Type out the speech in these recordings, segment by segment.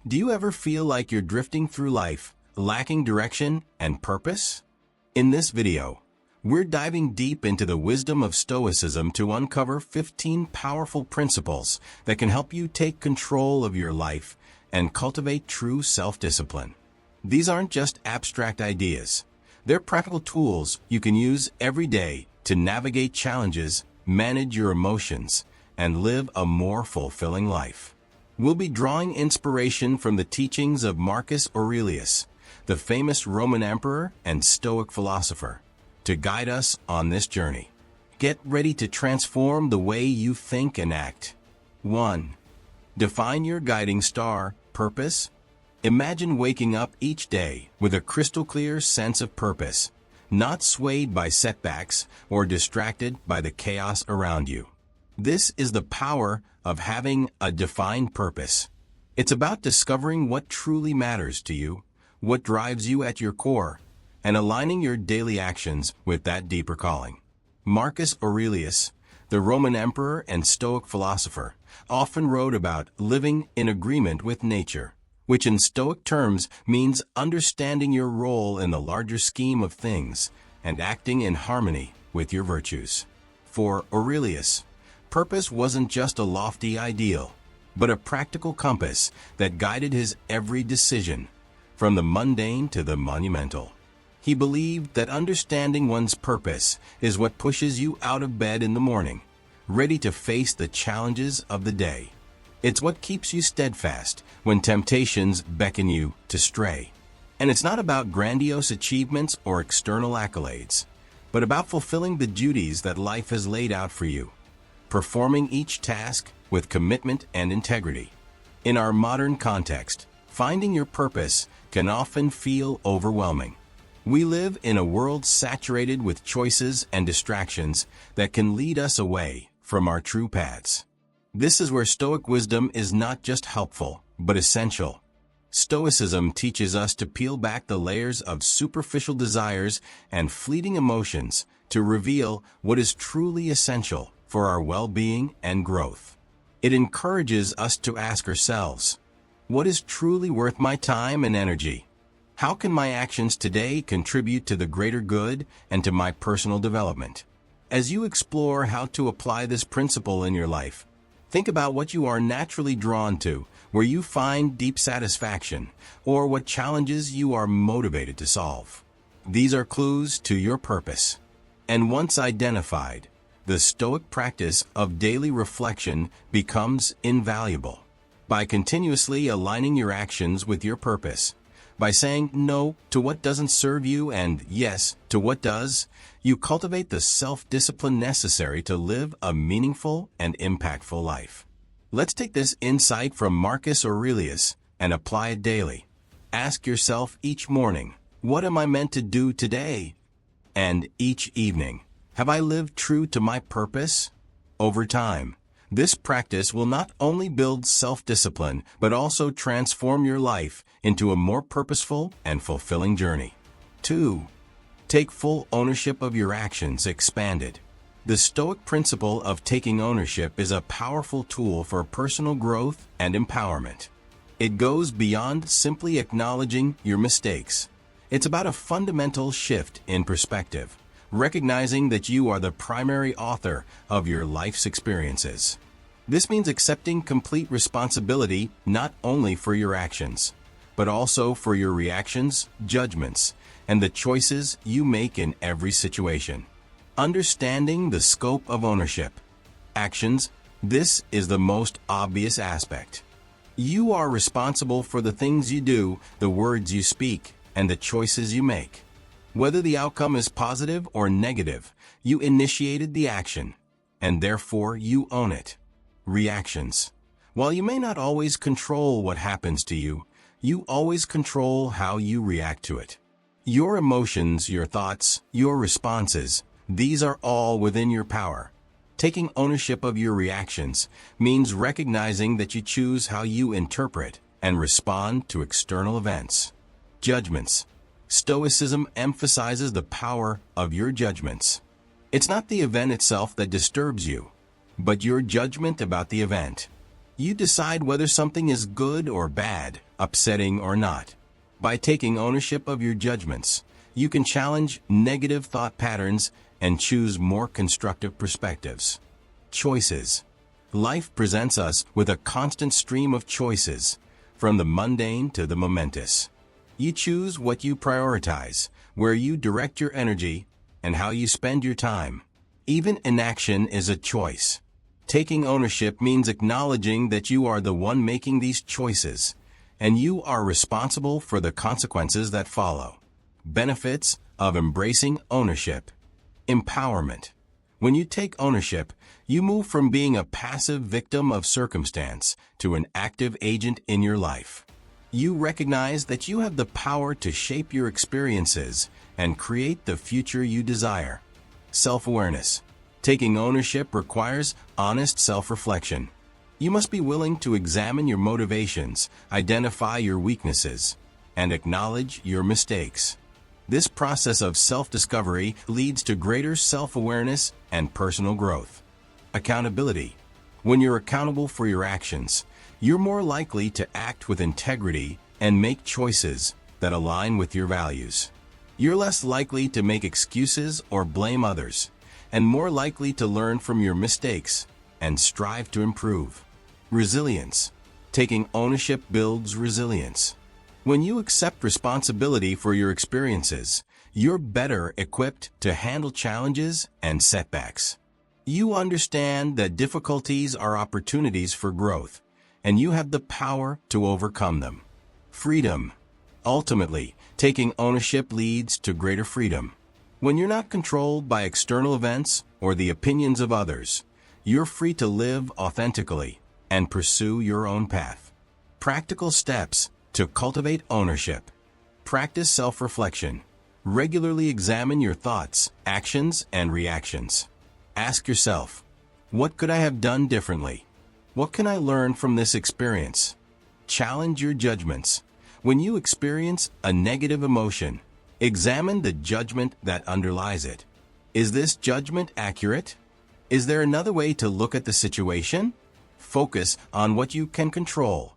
Do you ever feel like you're drifting through life, lacking direction and purpose? In this video, we're diving deep into the wisdom of Stoicism to uncover 15 powerful principles that can help you take control of your life and cultivate true self-discipline. These aren't just abstract ideas. They're practical tools you can use every day to navigate challenges, manage your emotions, and live a more fulfilling life. We'll be drawing inspiration from the teachings of Marcus Aurelius, the famous Roman emperor and Stoic philosopher, to guide us on this journey. Get ready to transform the way you think and act. 1. Define your guiding star, purpose. Imagine waking up each day with a crystal-clear sense of purpose, not swayed by setbacks or distracted by the chaos around you. This is the power of having a defined purpose. It's about discovering what truly matters to you, what drives you at your core, and aligning your daily actions with that deeper calling. Marcus Aurelius, the Roman emperor and Stoic philosopher, often wrote about living in agreement with nature, which in Stoic terms means understanding your role in the larger scheme of things and acting in harmony with your virtues. For Aurelius, purpose wasn't just a lofty ideal, but a practical compass that guided his every decision, from the mundane to the monumental. He believed that understanding one's purpose is what pushes you out of bed in the morning, ready to face the challenges of the day. It's what keeps you steadfast when temptations beckon you to stray. And it's not about grandiose achievements or external accolades, but about fulfilling the duties that life has laid out for you, performing each task with commitment and integrity. In our modern context, finding your purpose can often feel overwhelming. We live in a world saturated with choices and distractions that can lead us away from our true paths. This is where Stoic wisdom is not just helpful, but essential. Stoicism teaches us to peel back the layers of superficial desires and fleeting emotions to reveal what is truly essential for our well-being and growth. It encourages us to ask ourselves, what is truly worth my time and energy? How can my actions today contribute to the greater good and to my personal development? As you explore how to apply this principle in your life, think about what you are naturally drawn to, where you find deep satisfaction, or what challenges you are motivated to solve. These are clues to your purpose. And once identified, the Stoic practice of daily reflection becomes invaluable. By continuously aligning your actions with your purpose, by saying no to what doesn't serve you and yes to what does, you cultivate the self-discipline necessary to live a meaningful and impactful life. Let's take this insight from Marcus Aurelius and apply it daily. Ask yourself each morning, what am I meant to do today? And each evening, have I lived true to my purpose? Over time, this practice will not only build self-discipline, but also transform your life into a more purposeful and fulfilling journey. 2. Take full ownership of your actions expanded. The Stoic principle of taking ownership is a powerful tool for personal growth and empowerment. It goes beyond simply acknowledging your mistakes. It's about a fundamental shift in perspective, recognizing that you are the primary author of your life's experiences. This means accepting complete responsibility not only for your actions, but also for your reactions, judgments, and the choices you make in every situation. Understanding the scope of ownership. Actions, this is the most obvious aspect. You are responsible for the things you do, the words you speak, and the choices you make. Whether the outcome is positive or negative, you initiated the action, and therefore you own it. Reactions. While you may not always control what happens to you, you always control how you react to it. Your emotions, your thoughts, your responses, these are all within your power. Taking ownership of your reactions means recognizing that you choose how you interpret and respond to external events. Judgments. Stoicism emphasizes the power of your judgments. It's not the event itself that disturbs you, but your judgment about the event. You decide whether something is good or bad, upsetting or not. By taking ownership of your judgments, you can challenge negative thought patterns and choose more constructive perspectives. Choices. Life presents us with a constant stream of choices, from the mundane to the momentous. You choose what you prioritize, where you direct your energy, and how you spend your time. Even inaction is a choice. Taking ownership means acknowledging that you are the one making these choices, and you are responsible for the consequences that follow. Benefits of embracing ownership. Empowerment. When you take ownership, you move from being a passive victim of circumstance to an active agent in your life. You recognize that you have the power to shape your experiences and create the future you desire. Self-awareness. Taking ownership requires honest self-reflection. You must be willing to examine your motivations, identify your weaknesses, and acknowledge your mistakes. This process of self-discovery leads to greater self-awareness and personal growth. Accountability. When you're accountable for your actions, you're more likely to act with integrity and make choices that align with your values. You're less likely to make excuses or blame others, and more likely to learn from your mistakes and strive to improve. Resilience. Taking ownership builds resilience. When you accept responsibility for your experiences, you're better equipped to handle challenges and setbacks. You understand that difficulties are opportunities for growth, and you have the power to overcome them. Freedom. Ultimately, taking ownership leads to greater freedom. When you're not controlled by external events or the opinions of others, you're free to live authentically and pursue your own path. Practical steps to cultivate ownership. Practice self-reflection. Regularly examine your thoughts, actions, and reactions. Ask yourself, what could I have done differently? What can I learn from this experience? Challenge your judgments. When you experience a negative emotion, examine the judgment that underlies it. Is this judgment accurate? Is there another way to look at the situation? Focus on what you can control.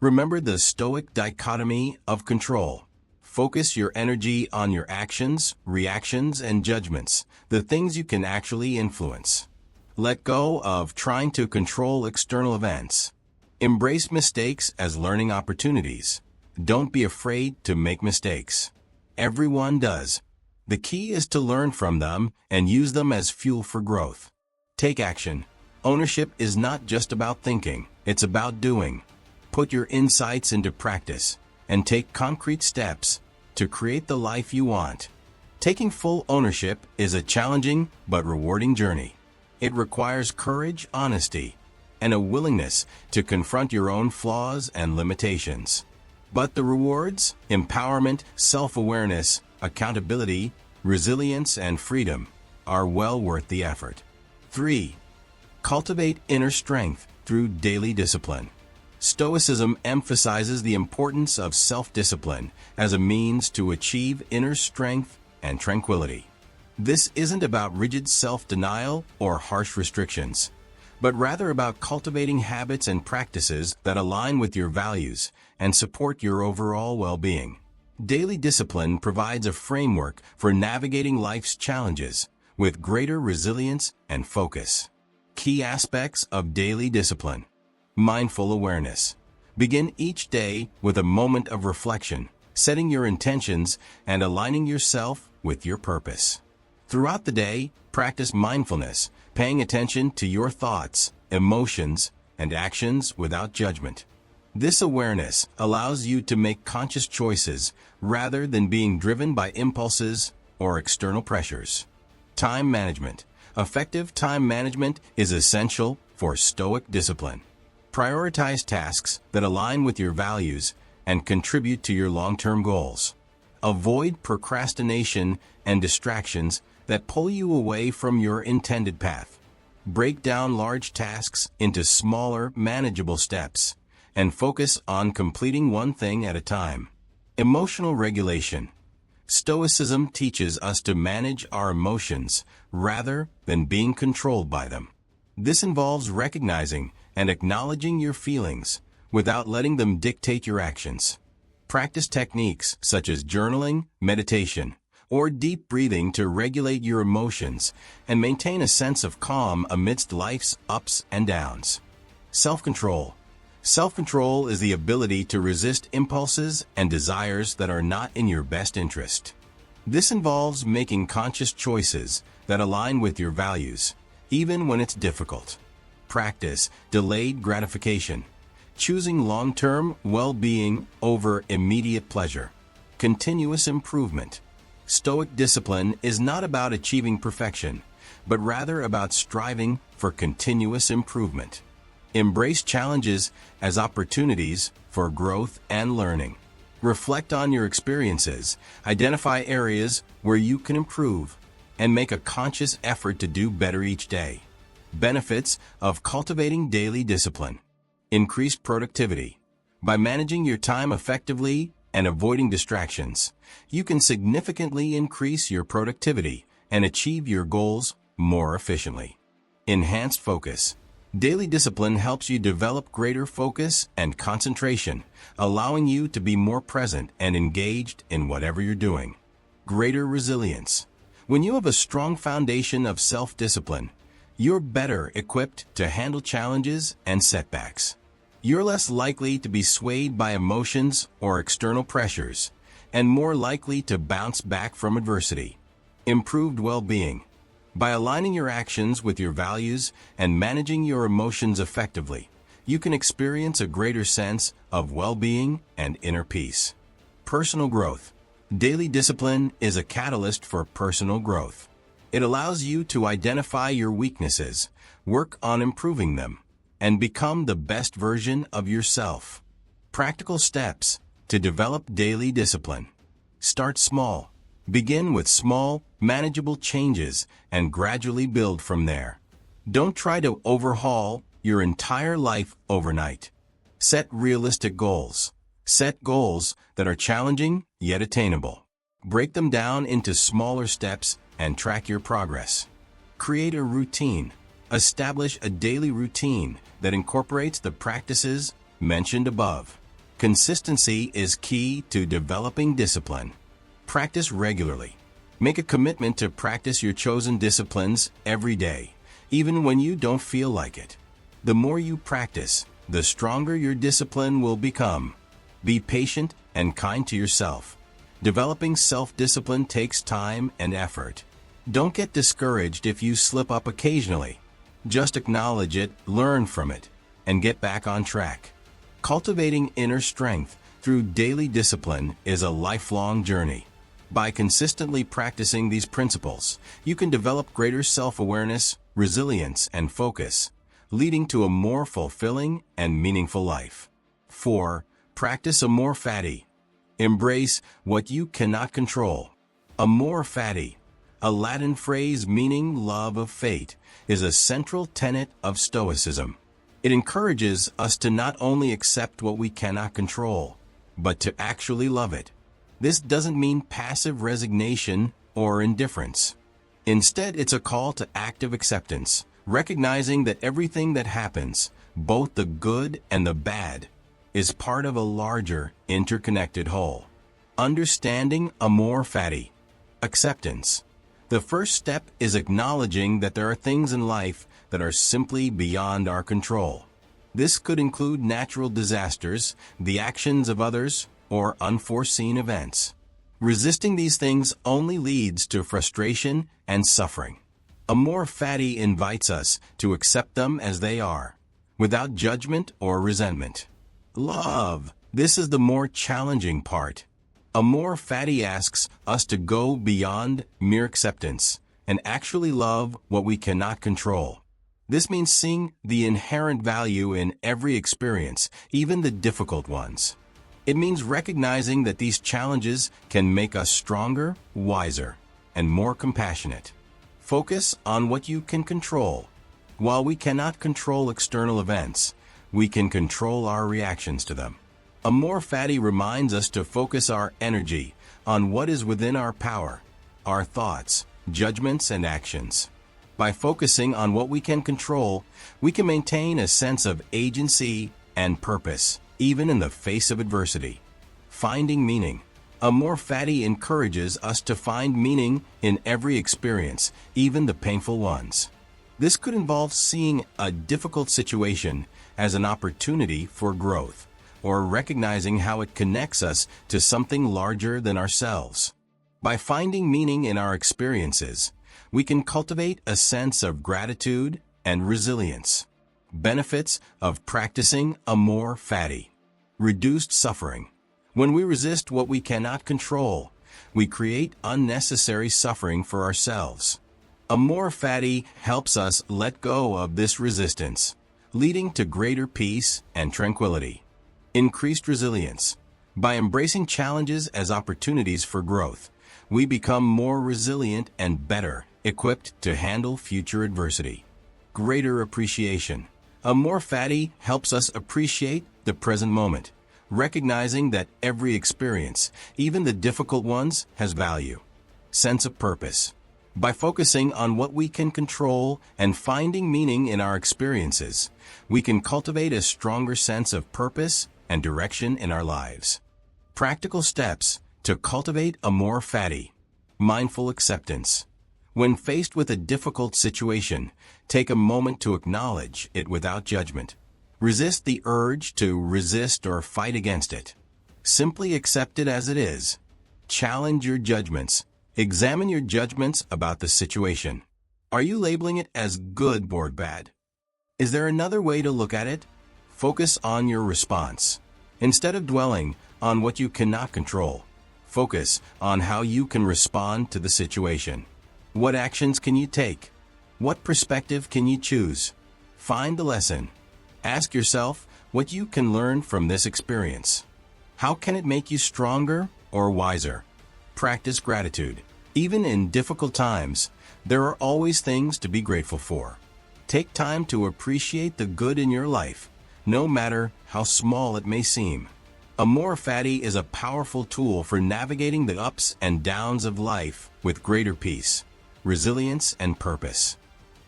Remember the Stoic dichotomy of control. Focus your energy on your actions, reactions, and judgments, the things you can actually influence. Let go of trying to control external events. Embrace mistakes as learning opportunities. Don't be afraid to make mistakes. Everyone does. The key is to learn from them and use them as fuel for growth. Take action. Ownership is not just about thinking, it's about doing. Put your insights into practice and take concrete steps to create the life you want. Taking full ownership is a challenging but rewarding journey. It requires courage, honesty, and a willingness to confront your own flaws and limitations. But the rewards, empowerment, self-awareness, accountability, resilience, and freedom are well worth the effort. 3. Cultivate inner strength through daily discipline. Stoicism emphasizes the importance of self-discipline as a means to achieve inner strength and tranquility. This isn't about rigid self-denial or harsh restrictions, but rather about cultivating habits and practices that align with your values and support your overall well-being. Daily discipline provides a framework for navigating life's challenges with greater resilience and focus. Key aspects of daily discipline. Mindful awareness. Begin each day with a moment of reflection, setting your intentions and aligning yourself with your purpose. Throughout the day, practice mindfulness, paying attention to your thoughts, emotions, and actions without judgment. This awareness allows you to make conscious choices rather than being driven by impulses or external pressures. Time management. Effective time management is essential for Stoic discipline. Prioritize tasks that align with your values and contribute to your long-term goals. Avoid procrastination and distractions that pull you away from your intended path. Break down large tasks into smaller, manageable steps and focus on completing one thing at a time. Emotional regulation. Stoicism teaches us to manage our emotions rather than being controlled by them. This involves recognizing and acknowledging your feelings without letting them dictate your actions. Practice techniques such as journaling, meditation, or deep breathing to regulate your emotions and maintain a sense of calm amidst life's ups and downs. Self-control. Self-control is the ability to resist impulses and desires that are not in your best interest. This involves making conscious choices that align with your values, even when it's difficult. Practice delayed gratification, choosing long-term well-being over immediate pleasure. Continuous improvement. Stoic discipline is not about achieving perfection, but rather about striving for continuous improvement. Embrace challenges as opportunities for growth and learning. Reflect on your experiences, identify areas where you can improve, and make a conscious effort to do better each day. Benefits of cultivating daily discipline. Increased productivity. By managing your time effectively and avoiding distractions, you can significantly increase your productivity and achieve your goals more efficiently. Enhanced focus. Daily discipline helps you develop greater focus and concentration, allowing you to be more present and engaged in whatever you're doing. Greater resilience. When you have a strong foundation of self-discipline, you're better equipped to handle challenges and setbacks. You're less likely to be swayed by emotions or external pressures, and more likely to bounce back from adversity. Improved well-being. By aligning your actions with your values and managing your emotions effectively, you can experience a greater sense of well-being and inner peace. Personal growth. Daily discipline is a catalyst for personal growth. It allows you to identify your weaknesses, work on improving them, and become the best version of yourself. Practical steps to develop daily discipline. Start small. Begin with small, manageable changes and gradually build from there. Don't try to overhaul your entire life overnight. Set realistic goals. Set goals that are challenging yet attainable. Break them down into smaller steps and track your progress. Create a routine. Establish a daily routine that incorporates the practices mentioned above. Consistency is key to developing discipline. Practice regularly. Make a commitment to practice your chosen disciplines every day, even when you don't feel like it. The more you practice, the stronger your discipline will become. Be patient and kind to yourself. Developing self-discipline takes time and effort. Don't get discouraged if you slip up occasionally. Just acknowledge it, learn from it, and get back on track. Cultivating inner strength through daily discipline is a lifelong journey. By consistently practicing these principles, you can develop greater self-awareness, resilience, and focus, leading to a more fulfilling and meaningful life. 4. Practice Amor Fati. Embrace what you cannot control. Amor Fati, a Latin phrase meaning love of fate, is a central tenet of Stoicism. It encourages us to not only accept what we cannot control, but to actually love it. This doesn't mean passive resignation or indifference. Instead, it's a call to active acceptance, recognizing that everything that happens, both the good and the bad, is part of a larger, interconnected whole. Understanding Amor Fati. Acceptance. The first step is acknowledging that there are things in life that are simply beyond our control. This could include natural disasters, the actions of others, or unforeseen events. Resisting these things only leads to frustration and suffering. Amor Fati invites us to accept them as they are, without judgment or resentment. Love. This is the more challenging part. Amor Fati asks us to go beyond mere acceptance and actually love what we cannot control. This means seeing the inherent value in every experience, even the difficult ones. It means recognizing that these challenges can make us stronger, wiser, and more compassionate. Focus on what you can control. While we cannot control external events, we can control our reactions to them. Amor Fati reminds us to focus our energy on what is within our power, our thoughts, judgments, and actions. By focusing on what we can control, we can maintain a sense of agency and purpose, even in the face of adversity. Finding meaning. Amor Fati encourages us to find meaning in every experience, even the painful ones. This could involve seeing a difficult situation as an opportunity for growth, or recognizing how it connects us to something larger than ourselves. By finding meaning in our experiences, we can cultivate a sense of gratitude and resilience. Benefits of practicing Amor Fati. Reduced suffering. When we resist what we cannot control, we create unnecessary suffering for ourselves. Amor Fati helps us let go of this resistance, leading to greater peace and tranquility. Increased resilience. By embracing challenges as opportunities for growth, we become more resilient and better equipped to handle future adversity. Greater appreciation. Amor Fati helps us appreciate the present moment, recognizing that every experience, even the difficult ones, has value. Sense of purpose. By focusing on what we can control and finding meaning in our experiences, we can cultivate a stronger sense of purpose and direction in our lives. Practical steps to cultivate Amor Fati. Mindful acceptance. When faced with a difficult situation, take a moment to acknowledge it without judgment. Resist the urge to resist or fight against it. Simply accept it as it is. Challenge your judgments. Examine your judgments about the situation. Are you labeling it as good or bad? Is there another way to look at it? Focus on your response. Instead of dwelling on what you cannot control, focus on how you can respond to the situation. What actions can you take? What perspective can you choose? Find the lesson. Ask yourself what you can learn from this experience. How can it make you stronger or wiser? Practice gratitude. Even in difficult times, there are always things to be grateful for. Take time to appreciate the good in your life, no matter how small it may seem. Amor Fati is a powerful tool for navigating the ups and downs of life with greater peace, resilience, and purpose.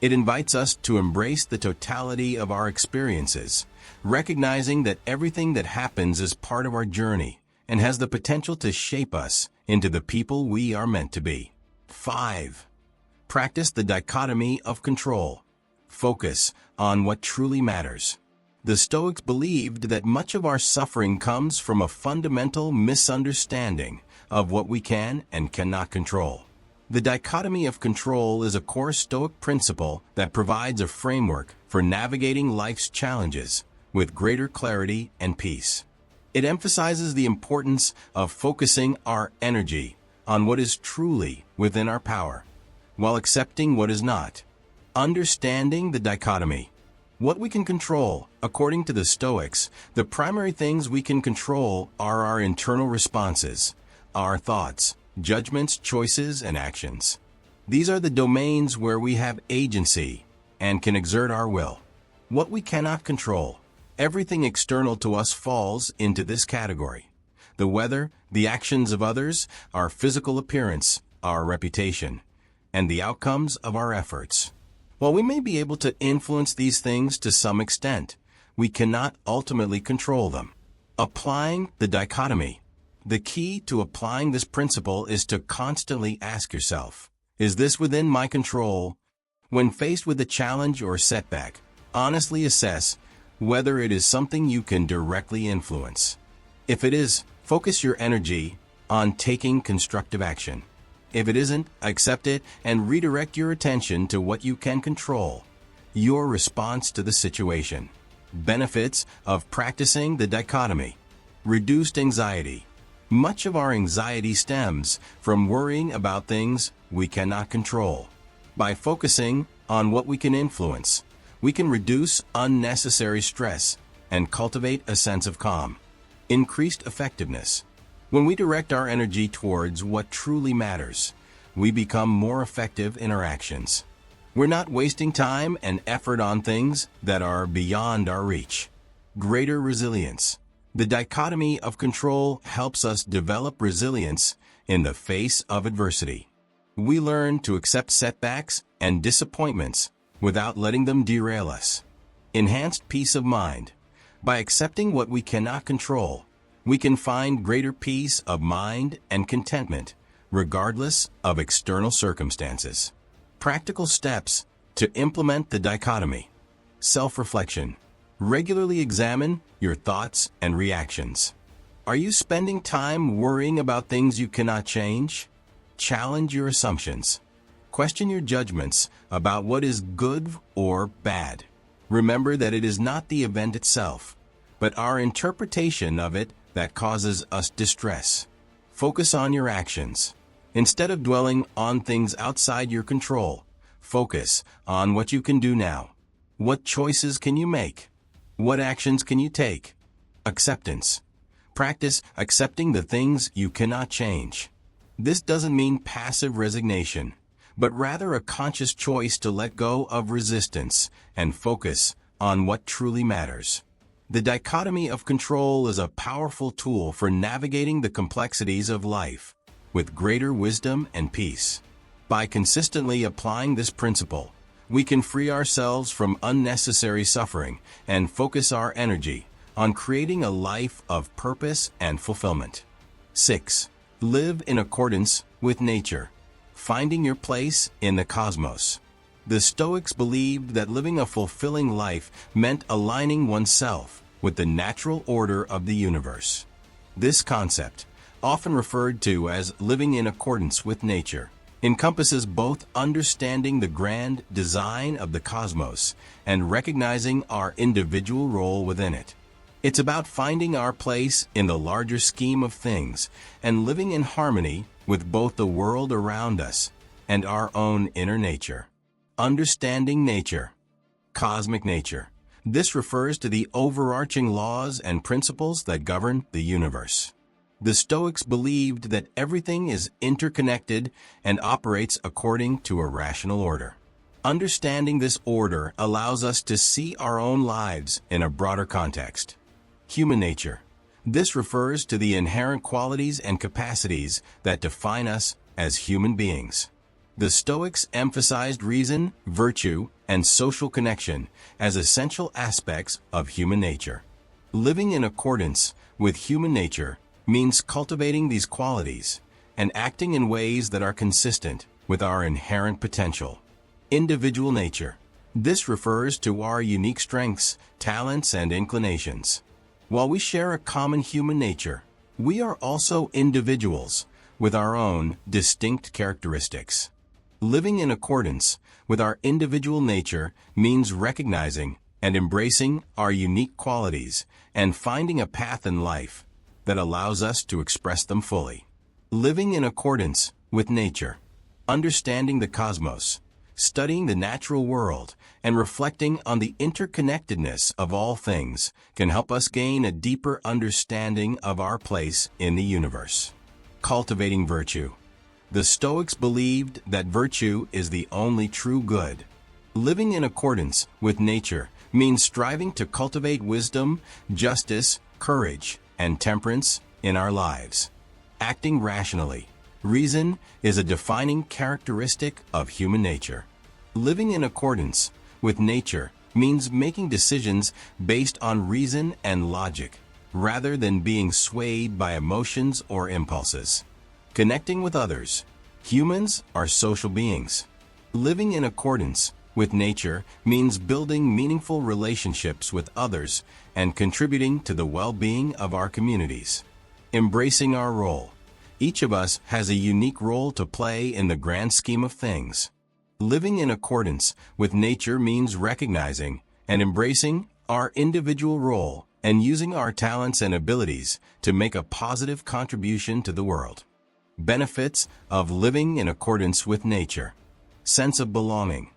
It invites us to embrace the totality of our experiences, recognizing that everything that happens is part of our journey and has the potential to shape us into the people we are meant to be. 5. Practice the dichotomy of control. Focus on what truly matters. The Stoics believed that much of our suffering comes from a fundamental misunderstanding of what we can and cannot control. The dichotomy of control is a core Stoic principle that provides a framework for navigating life's challenges with greater clarity and peace. It emphasizes the importance of focusing our energy on what is truly within our power, while accepting what is not. Understanding the dichotomy. What we can control. According to the Stoics, the primary things we can control are our internal responses, our thoughts, judgments, choices, and actions. These are the domains where we have agency and can exert our will. What we cannot control. Everything external to us falls into this category. The weather, the actions of others, our physical appearance, our reputation, and the outcomes of our efforts. While we may be able to influence these things to some extent, we cannot ultimately control them. Applying the dichotomy. The key to applying this principle is to constantly ask yourself, is this within my control? When faced with a challenge or setback, honestly assess whether it is something you can directly influence. If it is, focus your energy on taking constructive action. If it isn't, accept it and redirect your attention to what you can control, your response to the situation. Benefits of practicing the dichotomy. Reduced anxiety. Much of our anxiety stems from worrying about things we cannot control. By focusing on what we can influence, we can reduce unnecessary stress and cultivate a sense of calm. Increased effectiveness. When we direct our energy towards what truly matters, we become more effective in our actions. We're not wasting time and effort on things that are beyond our reach. Greater resilience. The dichotomy of control helps us develop resilience in the face of adversity. We learn to accept setbacks and disappointments without letting them derail us. Enhanced peace of mind. By accepting what we cannot control, we can find greater peace of mind and contentment, regardless of external circumstances. Practical steps to implement the dichotomy. Self-reflection. Regularly examine your thoughts and reactions. Are you spending time worrying about things you cannot change? Challenge your assumptions. Question your judgments about what is good or bad. Remember that it is not the event itself, but our interpretation of it that causes us distress. Focus on your actions. Instead of dwelling on things outside your control, focus on what you can do now. What choices can you make? What actions can you take? Acceptance. Practice accepting the things you cannot change. This doesn't mean passive resignation, but rather a conscious choice to let go of resistance and focus on what truly matters. The dichotomy of control is a powerful tool for navigating the complexities of life with greater wisdom and peace. By consistently applying this principle, we can free ourselves from unnecessary suffering and focus our energy on creating a life of purpose and fulfillment. 6. Live in accordance with nature. Finding your place in the cosmos. The Stoics believed that living a fulfilling life meant aligning oneself with the natural order of the universe. This concept, often referred to as living in accordance with nature, encompasses both understanding the grand design of the cosmos and recognizing our individual role within it. It's about finding our place in the larger scheme of things and living in harmony with both the world around us and our own inner nature. Understanding nature. Cosmic nature. This refers to the overarching laws and principles that govern the universe. The Stoics believed that everything is interconnected and operates according to a rational order. Understanding this order allows us to see our own lives in a broader context. Human nature. This refers to the inherent qualities and capacities that define us as human beings. The Stoics emphasized reason, virtue, and social connection as essential aspects of human nature. Living in accordance with human nature means cultivating these qualities and acting in ways that are consistent with our inherent potential. Individual nature. This refers to our unique strengths, talents, and inclinations. While we share a common human nature, we are also individuals with our own distinct characteristics. Living in accordance with our individual nature means recognizing and embracing our unique qualities and finding a path in life that allows us to express them fully. Living in accordance with nature. Understanding the cosmos. Studying the natural world and reflecting on the interconnectedness of all things can help us gain a deeper understanding of our place in the universe. Cultivating virtue. The Stoics believed that virtue is the only true good. Living in accordance with nature means striving to cultivate wisdom, justice, courage, and temperance in our lives. Acting rationally. Reason is a defining characteristic of human nature. Living in accordance with nature means making decisions based on reason and logic, rather than being swayed by emotions or impulses. Connecting with others. Humans are social beings. Living in accordance with nature means building meaningful relationships with others and contributing to the well-being of our communities. Embracing our role. Each of us has a unique role to play in the grand scheme of things. Living in accordance with nature means recognizing and embracing our individual role and using our talents and abilities to make a positive contribution to the world. Benefits of living in accordance with nature. Sense of belonging.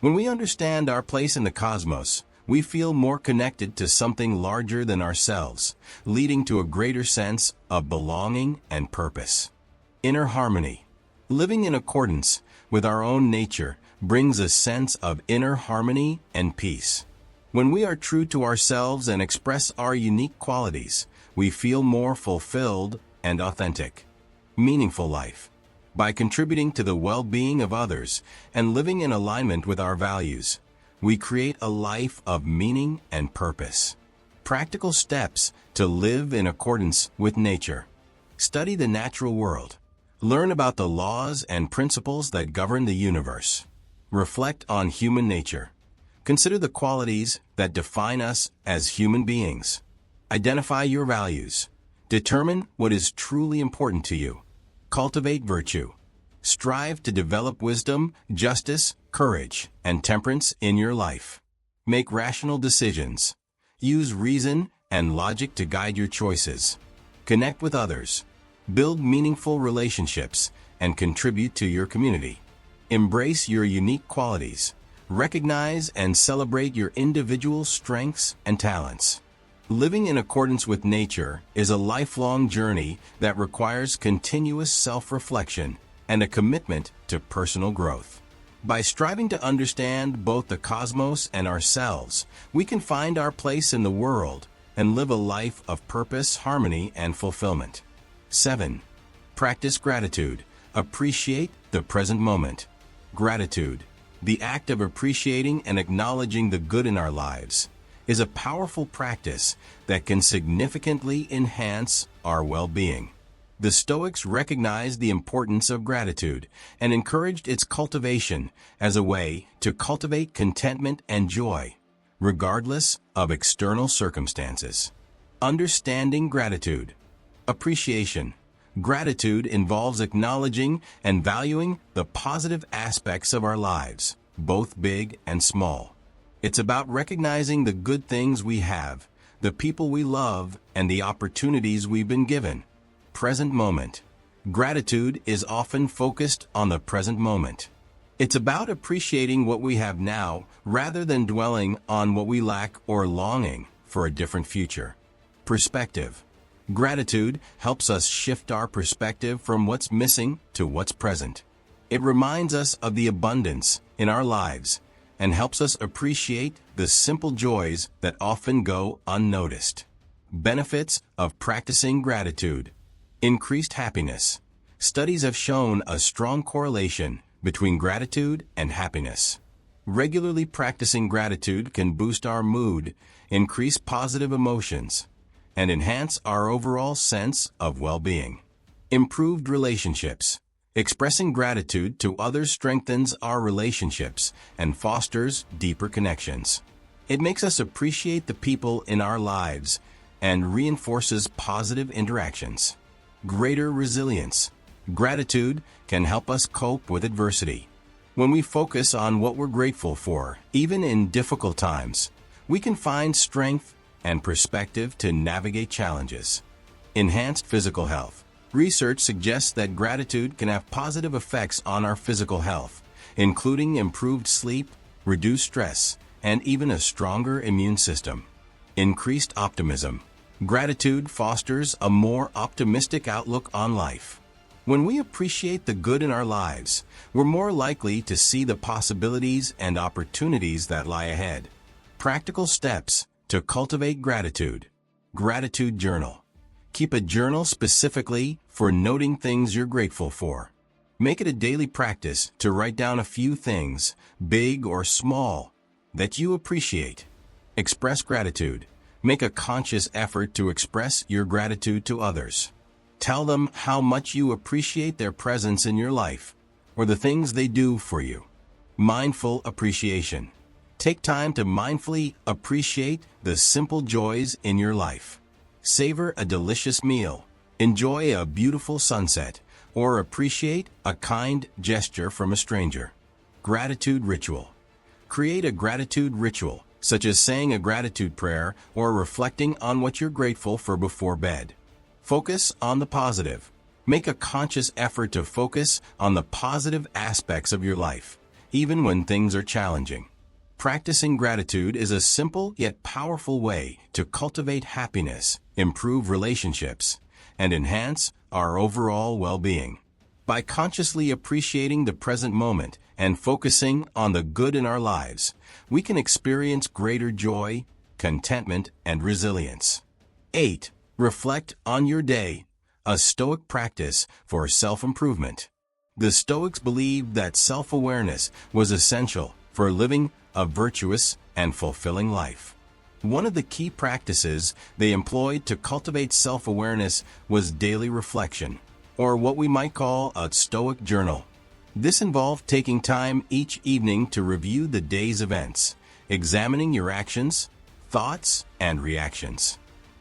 When we understand our place in the cosmos, we feel more connected to something larger than ourselves, leading to a greater sense of belonging and purpose. Inner harmony. Living in accordance with our own nature brings a sense of inner harmony and peace. When we are true to ourselves and express our unique qualities, we feel more fulfilled and authentic. Meaningful life. By contributing to the well-being of others and living in alignment with our values, we create a life of meaning and purpose. Practical steps to live in accordance with nature. Study the natural world. Learn about the laws and principles that govern the universe. Reflect on human nature. Consider the qualities that define us as human beings. Identify your values. Determine what is truly important to you. Cultivate virtue. Strive to develop wisdom, justice, courage, and temperance in your life. Make rational decisions. Use reason and logic to guide your choices. Connect with others. Build meaningful relationships and contribute to your community. Embrace your unique qualities. Recognize and celebrate your individual strengths and talents. Living in accordance with nature is a lifelong journey that requires continuous self-reflection and a commitment to personal growth. By striving to understand both the cosmos and ourselves, we can find our place in the world and live a life of purpose, harmony, and fulfillment. 7. Practice gratitude. Appreciate the present moment. Gratitude, the act of appreciating and acknowledging the good in our lives, is a powerful practice that can significantly enhance our well-being. The Stoics recognized the importance of gratitude and encouraged its cultivation as a way to cultivate contentment and joy, regardless of external circumstances. Understanding gratitude. Appreciation. Gratitude involves acknowledging and valuing the positive aspects of our lives, both big and small. It's about recognizing the good things we have, the people we love, and the opportunities we've been given. Present moment. Gratitude is often focused on the present moment. It's about appreciating what we have now rather than dwelling on what we lack or longing for a different future. Perspective. Gratitude helps us shift our perspective from what's missing to what's present. It reminds us of the abundance in our lives and helps us appreciate the simple joys that often go unnoticed. Benefits of practicing gratitude. Increased happiness. Studies have shown a strong correlation between gratitude and happiness. Regularly practicing gratitude can boost our mood, increase positive emotions, and enhance our overall sense of well-being. Improved relationships. Expressing gratitude to others strengthens our relationships and fosters deeper connections. It makes us appreciate the people in our lives and reinforces positive interactions. Greater resilience. Gratitude can help us cope with adversity. When we focus on what we're grateful for, even in difficult times, we can find strength and perspective to navigate challenges. Enhanced physical health. Research suggests that gratitude can have positive effects on our physical health, including improved sleep, reduced stress, and even a stronger immune system. Increased optimism. Gratitude fosters a more optimistic outlook on life. When we appreciate the good in our lives, we're more likely to see the possibilities and opportunities that lie ahead. Practical steps to cultivate gratitude. Gratitude journal. Keep a journal specifically for noting things you're grateful for. Make it a daily practice to write down a few things, big or small, that you appreciate. Express gratitude. Make a conscious effort to express your gratitude to others. Tell them how much you appreciate their presence in your life or the things they do for you. Mindful appreciation. Take time to mindfully appreciate the simple joys in your life. Savor a delicious meal, enjoy a beautiful sunset, or appreciate a kind gesture from a stranger. Gratitude ritual. Create a gratitude ritual, such as saying a gratitude prayer or reflecting on what you're grateful for before bed. Focus on the positive. Make a conscious effort to focus on the positive aspects of your life, even when things are challenging. Practicing gratitude is a simple yet powerful way to cultivate happiness, improve relationships, and enhance our overall well-being. By consciously appreciating the present moment and focusing on the good in our lives, we can experience greater joy, contentment, and resilience. 8. Reflect on your day, a Stoic practice for self-improvement. The Stoics believed that self-awareness was essential for living a virtuous and fulfilling life. One of the key practices they employed to cultivate self-awareness was daily reflection, or what we might call a Stoic journal. This involved taking time each evening to review the day's events, examining your actions, thoughts, and reactions.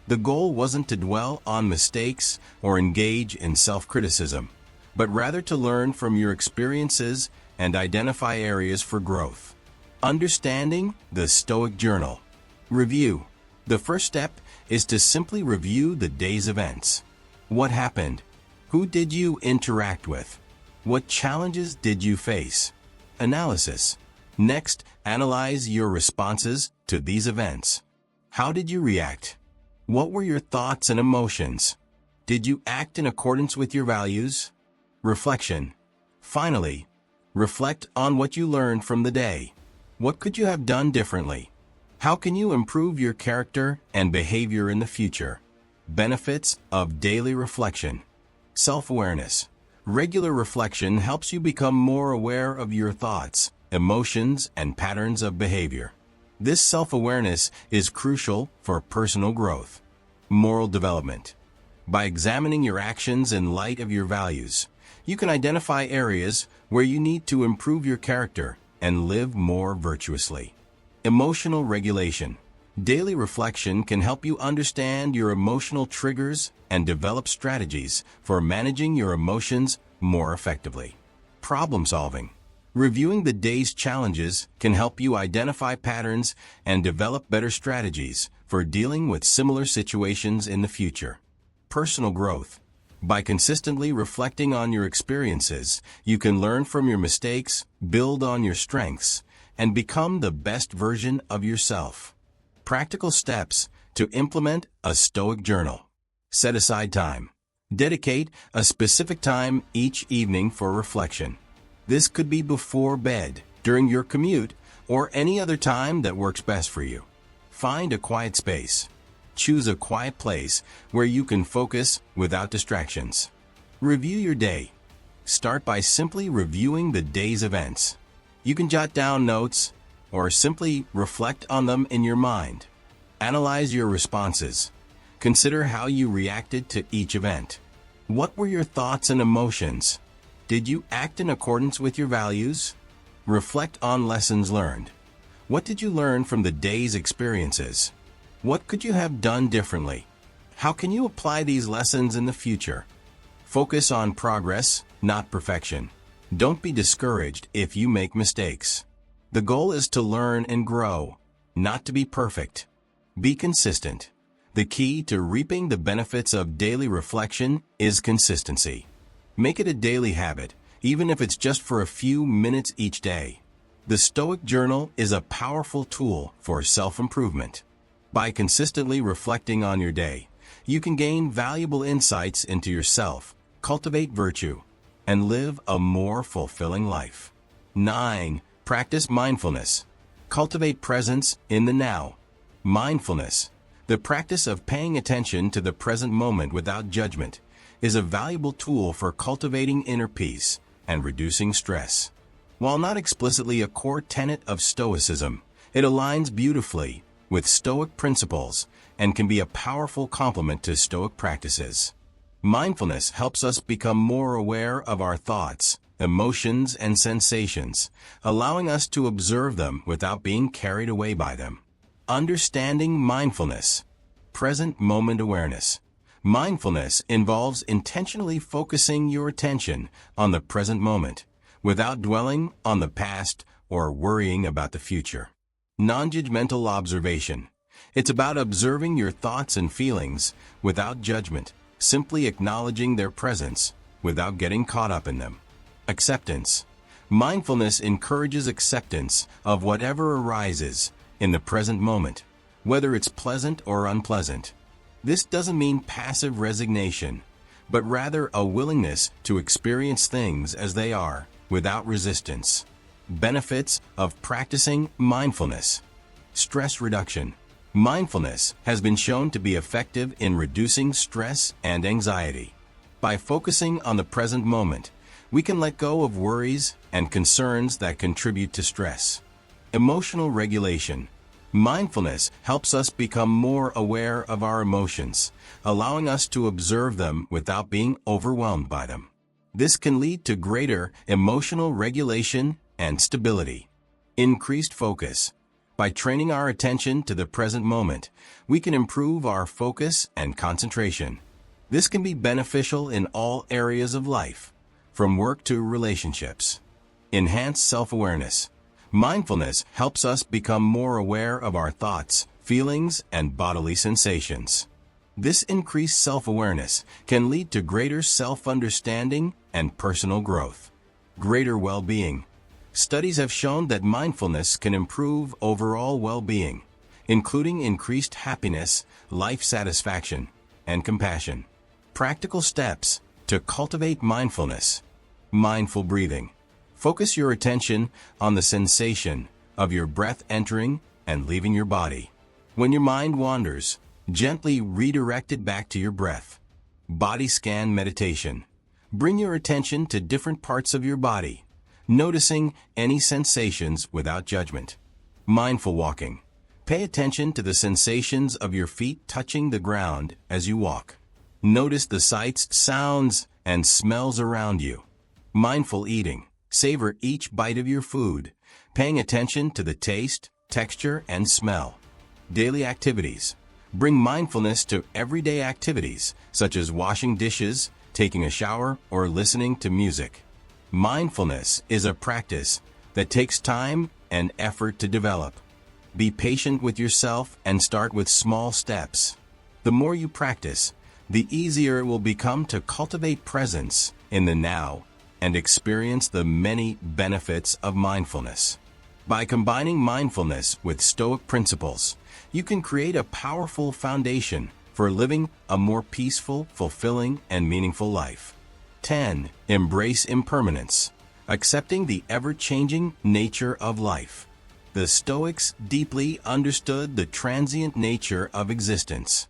The goal wasn't to dwell on mistakes or engage in self-criticism, but rather to learn from your experiences and identify areas for growth. Understanding the Stoic journal. Review. The first step is to simply review the day's events. What happened? Who did you interact with? What challenges did you face? Analysis. Next, analyze your responses to these events. How did you react? What were your thoughts and emotions? Did you act in accordance with your values? Reflection. Finally, reflect on what you learned from the day. What could you have done differently? How can you improve your character and behavior in the future? Benefits of daily reflection. Self-awareness. Regular reflection helps you become more aware of your thoughts, emotions, and patterns of behavior. This self-awareness is crucial for personal growth. Moral development. By examining your actions in light of your values, you can identify areas where you need to improve your character and live more virtuously. Emotional regulation. Daily reflection can help you understand your emotional triggers and develop strategies for managing your emotions more effectively. Problem solving. Reviewing the day's challenges can help you identify patterns and develop better strategies for dealing with similar situations in the future. Personal growth. By consistently reflecting on your experiences, you can learn from your mistakes, build on your strengths, and become the best version of yourself. Practical steps to implement a Stoic journal. Set aside time. Dedicate a specific time each evening for reflection. This could be before bed, during your commute, or any other time that works best for you. Find a quiet space. Choose a quiet place where you can focus without distractions. Review your day. Start by simply reviewing the day's events. You can jot down notes or simply reflect on them in your mind. Analyze your responses. Consider how you reacted to each event. What were your thoughts and emotions? Did you act in accordance with your values? Reflect on lessons learned. What did you learn from the day's experiences? What could you have done differently? How can you apply these lessons in the future? Focus on progress, not perfection. Don't be discouraged if you make mistakes. The goal is to learn and grow, not to be perfect. Be consistent. The key to reaping the benefits of daily reflection is consistency. Make it a daily habit, even if it's just for a few minutes each day. The Stoic journal is a powerful tool for self-improvement. By consistently reflecting on your day, you can gain valuable insights into yourself, cultivate virtue, and live a more fulfilling life. 9. Practice mindfulness. Cultivate presence in the now. Mindfulness, the practice of paying attention to the present moment without judgment, is a valuable tool for cultivating inner peace and reducing stress. While not explicitly a core tenet of Stoicism, it aligns beautifully with Stoic principles and can be a powerful complement to Stoic practices. Mindfulness helps us become more aware of our thoughts, emotions, and sensations, allowing us to observe them without being carried away by them. Understanding mindfulness. Present moment awareness. Mindfulness involves intentionally focusing your attention on the present moment, without dwelling on the past or worrying about the future. Non-judgmental observation. It's about observing your thoughts and feelings without judgment, simply acknowledging their presence without getting caught up in them. Acceptance. Mindfulness encourages acceptance of whatever arises in the present moment, whether it's pleasant or unpleasant. This doesn't mean passive resignation, but rather a willingness to experience things as they are without resistance. Benefits of practicing mindfulness. Stress reduction. Mindfulness has been shown to be effective in reducing stress and anxiety. By focusing on the present moment, we can let go of worries and concerns that contribute to stress. Emotional regulation. Mindfulness helps us become more aware of our emotions, allowing us to observe them without being overwhelmed by them. This can lead to greater emotional regulation and stability. Increased focus. By training our attention to the present moment, we can improve our focus and concentration. This can be beneficial in all areas of life, from work to relationships. Enhanced self-awareness. Mindfulness helps us become more aware of our thoughts, feelings, and bodily sensations. This increased self-awareness can lead to greater self-understanding and personal growth. Greater well-being. Studies have shown that mindfulness can improve overall well-being, including increased happiness, life satisfaction, and compassion. Practical steps to cultivate mindfulness. Mindful breathing. Focus your attention on the sensation of your breath entering and leaving your body. When your mind wanders, gently redirect it back to your breath. Body scan meditation. Bring your attention to different parts of your body, noticing any sensations without judgment. Mindful walking. Pay attention to the sensations of your feet touching the ground as you walk. Notice the sights, sounds, and smells around you. Mindful eating. Savor each bite of your food, paying attention to the taste, texture, and smell. Daily activities. Bring mindfulness to everyday activities, such as washing dishes, taking a shower, or listening to music. Mindfulness is a practice that takes time and effort to develop. Be patient with yourself and start with small steps. The more you practice, the easier it will become to cultivate presence in the now and experience the many benefits of mindfulness. By combining mindfulness with Stoic principles, you can create a powerful foundation for living a more peaceful, fulfilling, and meaningful life. 10. Embrace impermanence. Accepting the ever-changing nature of life. The Stoics deeply understood the transient nature of existence.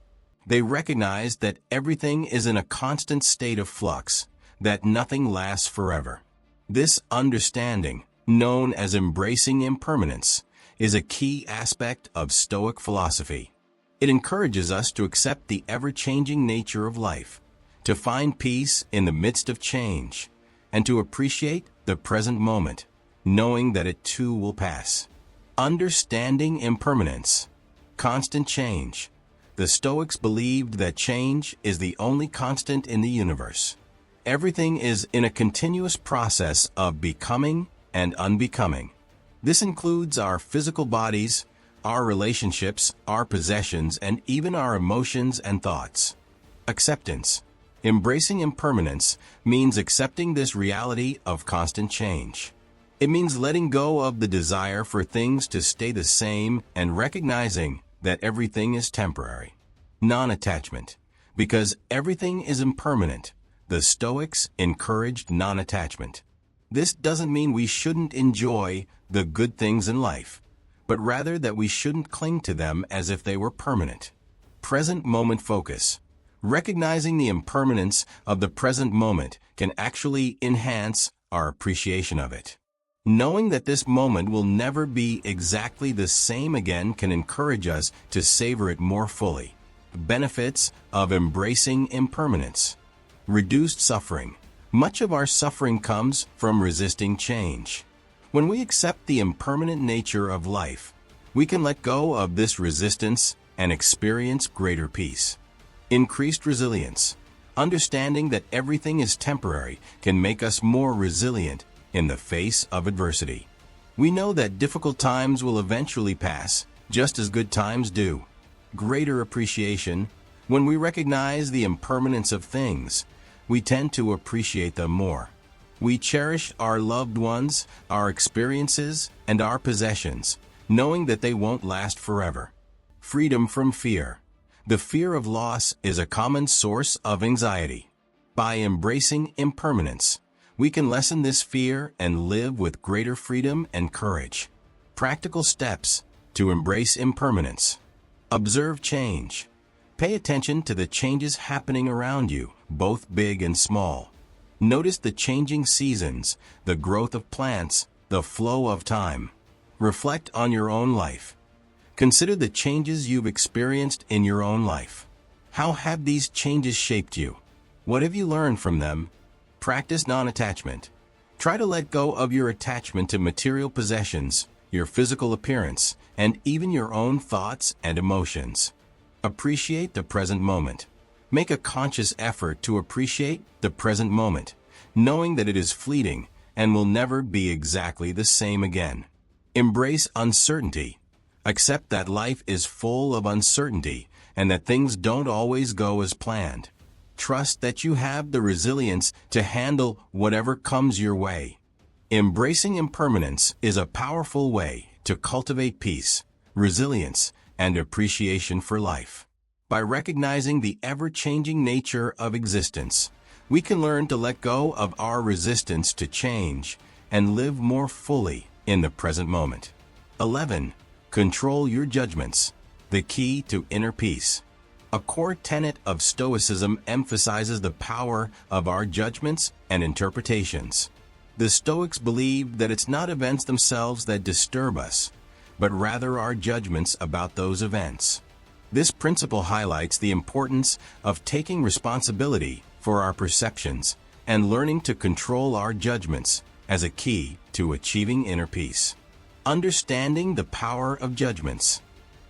They recognized that everything is in a constant state of flux, that nothing lasts forever. This understanding, known as embracing impermanence, is a key aspect of Stoic philosophy. It encourages us to accept the ever-changing nature of life, to find peace in the midst of change, and to appreciate the present moment, knowing that it too will pass. Understanding impermanence. Constant change. The Stoics believed that change is the only constant in the universe. Everything is in a continuous process of becoming and unbecoming. This includes our physical bodies, our relationships, our possessions, and even our emotions and thoughts. Acceptance. Embracing impermanence means accepting this reality of constant change. It means letting go of the desire for things to stay the same and recognizing that everything is temporary. Non-attachment. Because everything is impermanent, the Stoics encouraged non-attachment. This doesn't mean we shouldn't enjoy the good things in life, but rather that we shouldn't cling to them as if they were permanent. Present moment focus. Recognizing the impermanence of the present moment can actually enhance our appreciation of it. Knowing that this moment will never be exactly the same again can encourage us to savor it more fully. Benefits of embracing impermanence. Reduced suffering. Much of our suffering comes from resisting change. When we accept the impermanent nature of life, we can let go of this resistance and experience greater peace. Increased resilience. Understanding that everything is temporary can make us more resilient in the face of adversity. We know that difficult times will eventually pass, just as good times do. Greater appreciation. When we recognize the impermanence of things, we tend to appreciate them more. We cherish our loved ones, our experiences, and our possessions, knowing that they won't last forever. Freedom from fear. The fear of loss is a common source of anxiety. By embracing impermanence, we can lessen this fear and live with greater freedom and courage. Practical steps to embrace impermanence. Observe change. Pay attention to the changes happening around you, both big and small. Notice the changing seasons, the growth of plants, the flow of time. Reflect on your own life. Consider the changes you've experienced in your own life. How have these changes shaped you? What have you learned from them? Practice non-attachment. Try to let go of your attachment to material possessions, your physical appearance, and even your own thoughts and emotions. Appreciate the present moment. Make a conscious effort to appreciate the present moment, knowing that it is fleeting and will never be exactly the same again. Embrace uncertainty. Accept that life is full of uncertainty and that things don't always go as planned. Trust that you have the resilience to handle whatever comes your way. Embracing impermanence is a powerful way to cultivate peace, resilience, and appreciation for life. By recognizing the ever-changing nature of existence, we can learn to let go of our resistance to change and live more fully in the present moment. 11. Control your judgments. The key to inner peace. A core tenet of Stoicism emphasizes the power of our judgments and interpretations. The Stoics believe that it's not events themselves that disturb us, but rather our judgments about those events. This principle highlights the importance of taking responsibility for our perceptions and learning to control our judgments as a key to achieving inner peace. Understanding the power of judgments.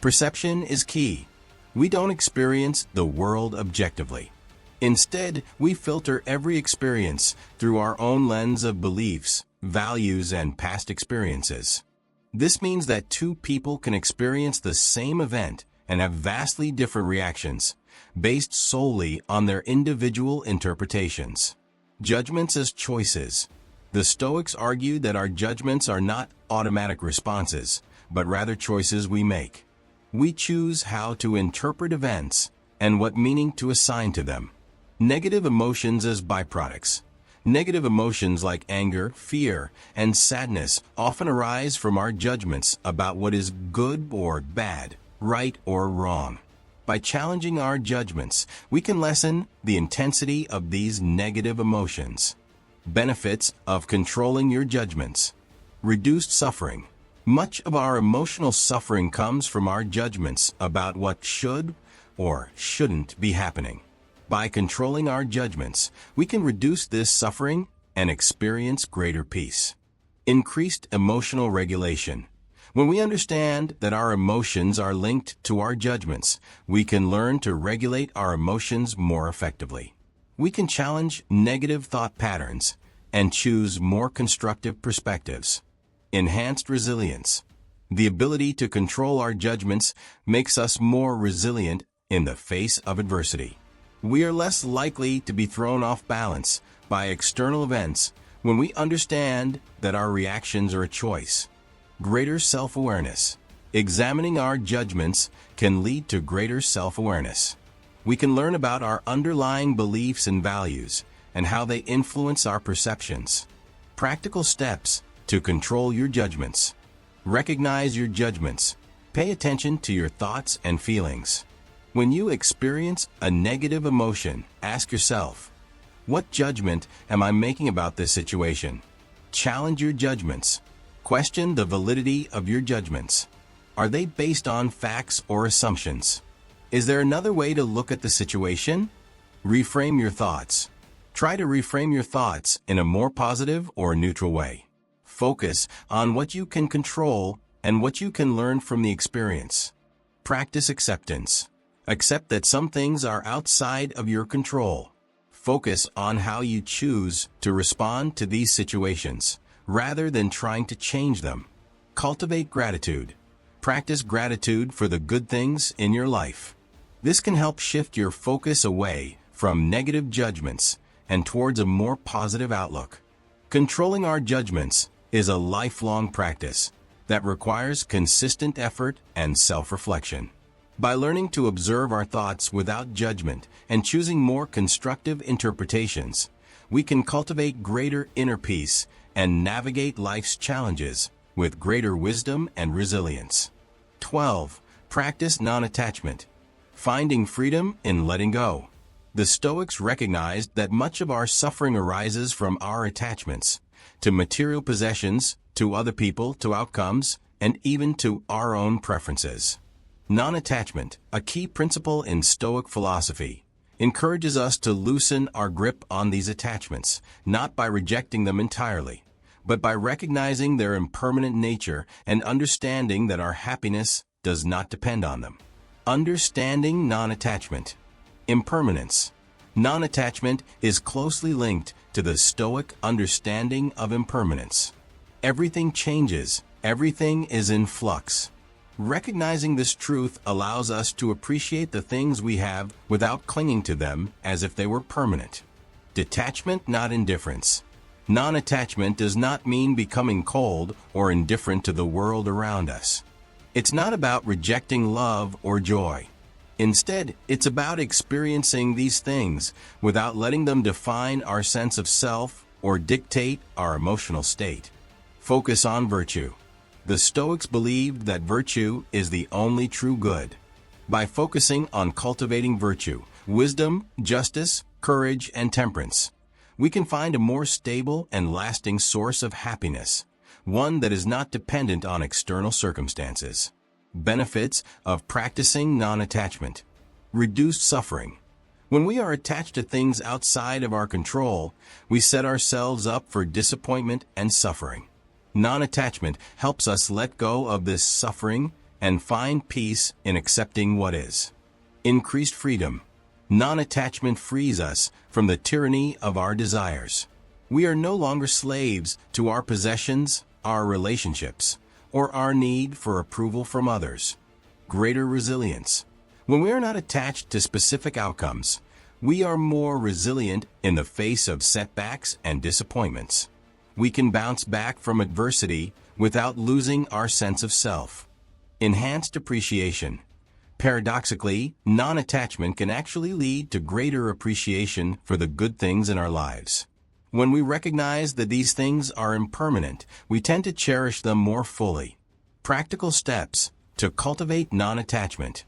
Perception is key. We don't experience the world objectively. Instead, we filter every experience through our own lens of beliefs, values, and past experiences. This means that two people can experience the same event and have vastly different reactions, based solely on their individual interpretations. Judgments as choices. The Stoics argue that our judgments are not automatic responses, but rather choices we make. We choose how to interpret events and what meaning to assign to them. Negative emotions as byproducts. Negative emotions like anger, fear, and sadness often arise from our judgments about what is good or bad, right or wrong. By challenging our judgments, we can lessen the intensity of these negative emotions. Benefits of controlling your judgments. Reduced suffering. Much of our emotional suffering comes from our judgments about what should or shouldn't be happening. By controlling our judgments, we can reduce this suffering and experience greater peace. Increased emotional regulation. When we understand that our emotions are linked to our judgments, we can learn to regulate our emotions more effectively. We can challenge negative thought patterns and choose more constructive perspectives. Enhanced resilience. The ability to control our judgments makes us more resilient in the face of adversity. We are less likely to be thrown off balance by external events when we understand that our reactions are a choice. Greater self-awareness. Examining our judgments can lead to greater self-awareness. We can learn about our underlying beliefs and values and how they influence our perceptions. Practical steps to control your judgments. Recognize your judgments. Pay attention to your thoughts and feelings. When you experience a negative emotion, ask yourself, what judgment am I making about this situation? Challenge your judgments. Question the validity of your judgments. Are they based on facts or assumptions? Is there another way to look at the situation? Reframe your thoughts. Try to reframe your thoughts in a more positive or neutral way. Focus on what you can control and what you can learn from the experience. Practice acceptance. Accept that some things are outside of your control. Focus on how you choose to respond to these situations, rather than trying to change them. Cultivate gratitude. Practice gratitude for the good things in your life. This can help shift your focus away from negative judgments and towards a more positive outlook. Controlling our judgments is a lifelong practice that requires consistent effort and self-reflection. By learning to observe our thoughts without judgment and choosing more constructive interpretations, we can cultivate greater inner peace and navigate life's challenges with greater wisdom and resilience. 12. Practice non-attachment. Finding freedom in letting go. The Stoics recognized that much of our suffering arises from our attachments to material possessions, to other people, to outcomes, and even to our own preferences. Non-attachment, a key principle in Stoic philosophy, encourages us to loosen our grip on these attachments, not by rejecting them entirely, but by recognizing their impermanent nature and understanding that our happiness does not depend on them. Understanding non-attachment. Impermanence. Non-attachment is closely linked to the Stoic understanding of impermanence. Everything changes, everything is in flux. Recognizing this truth allows us to appreciate the things we have without clinging to them as if they were permanent. Detachment, not indifference. Non-attachment does not mean becoming cold or indifferent to the world around us. It's not about rejecting love or joy. Instead, it's about experiencing these things without letting them define our sense of self or dictate our emotional state. Focus on virtue. The Stoics believed that virtue is the only true good. By focusing on cultivating virtue, wisdom, justice, courage, and temperance, we can find a more stable and lasting source of happiness, one that is not dependent on external circumstances. Benefits of practicing non-attachment. Reduced suffering. When we are attached to things outside of our control, we set ourselves up for disappointment and suffering. Non-attachment helps us let go of this suffering and find peace in accepting what is. Increased freedom. Non-attachment frees us from the tyranny of our desires. We are no longer slaves to our possessions, our relationships, or our need for approval from others. Greater resilience. When we are not attached to specific outcomes, we are more resilient in the face of setbacks and disappointments. We can bounce back from adversity without losing our sense of self. Enhanced appreciation. Paradoxically, non-attachment can actually lead to greater appreciation for the good things in our lives. When we recognize that these things are impermanent, we tend to cherish them more fully. Practical steps to cultivate non-attachment.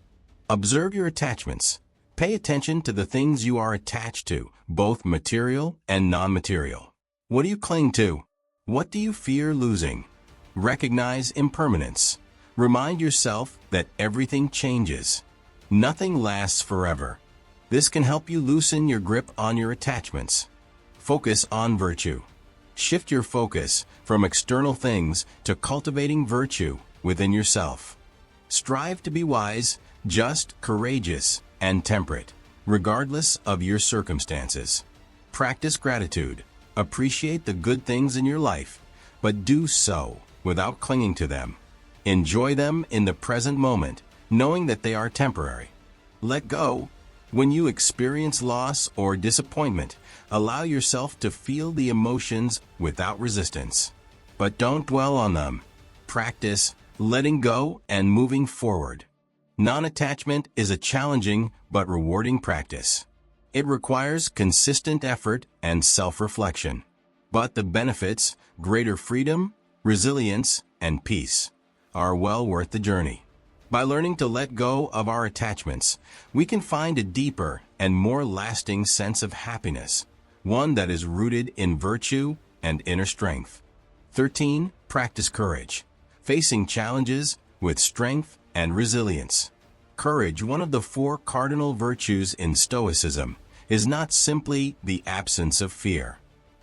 Observe your attachments. Pay attention to the things you are attached to, both material and non-material. What do you cling to? What do you fear losing? Recognize impermanence. Remind yourself that everything changes. Nothing lasts forever. This can help you loosen your grip on your attachments. Focus on virtue. Shift your focus from external things to cultivating virtue within yourself. Strive to be wise, just, courageous, and temperate, regardless of your circumstances. Practice gratitude. Appreciate the good things in your life, but do so without clinging to them. Enjoy them in the present moment, knowing that they are temporary. Let go. When you experience loss or disappointment, allow yourself to feel the emotions without resistance. But don't dwell on them. Practice letting go and moving forward. Non-attachment is a challenging but rewarding practice. It requires consistent effort and self-reflection. But the benefits, greater freedom, resilience, and peace, are well worth the journey. By learning to let go of our attachments, we can find a deeper and more lasting sense of happiness, one that is rooted in virtue and inner strength. 13. Practice courage. Facing challenges with strength and resilience. Courage, one of the 4 cardinal virtues in Stoicism, is not simply the absence of fear.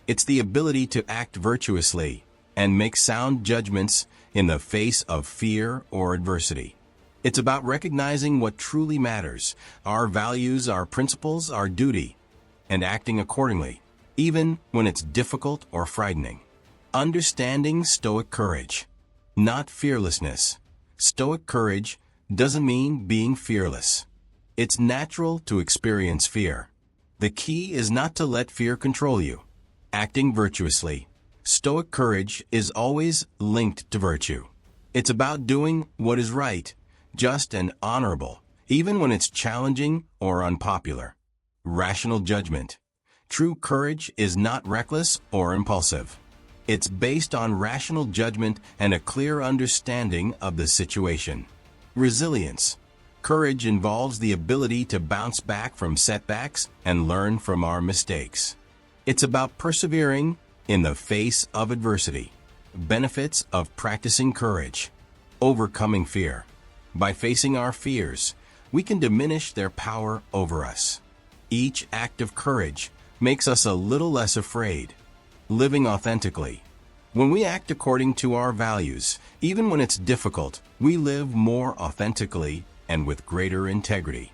It's the ability to act virtuously and make sound judgments in the face of fear or adversity. It's about recognizing what truly matters, our values, our principles, our duty, and acting accordingly, even when it's difficult or frightening. Understanding Stoic courage. Not fearlessness. Stoic courage doesn't mean being fearless. It's natural to experience fear. The key is not to let fear control you. Acting virtuously. Stoic courage is always linked to virtue. It's about doing what is right, just and honorable, even when it's challenging or unpopular. Rational judgment. True courage is not reckless or impulsive. It's based on rational judgment and a clear understanding of the situation. Resilience. Courage involves the ability to bounce back from setbacks and learn from our mistakes. It's about persevering in the face of adversity. Benefits of practicing courage. Overcoming fear. By facing our fears, we can diminish their power over us. Each act of courage makes us a little less afraid. Living authentically. When we act according to our values, even when it's difficult, we live more authentically and with greater integrity.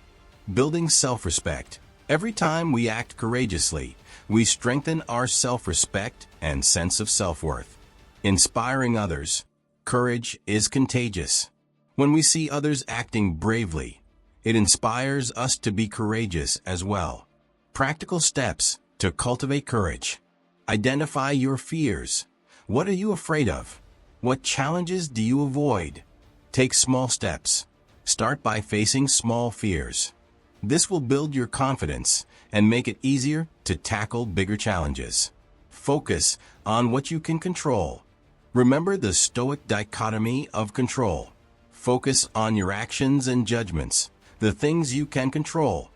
Building self-respect. Every time we act courageously, we strengthen our self-respect and sense of self-worth. Inspiring others. Courage is contagious. When we see others acting bravely, it inspires us to be courageous as well. Practical steps to cultivate courage. Identify your fears. What are you afraid of? What challenges do you avoid? Take small steps. Start by facing small fears. This will build your confidence and make it easier to tackle bigger challenges. Focus on what you can control. Remember the Stoic dichotomy of control. Focus on your actions and judgments, the things you can control.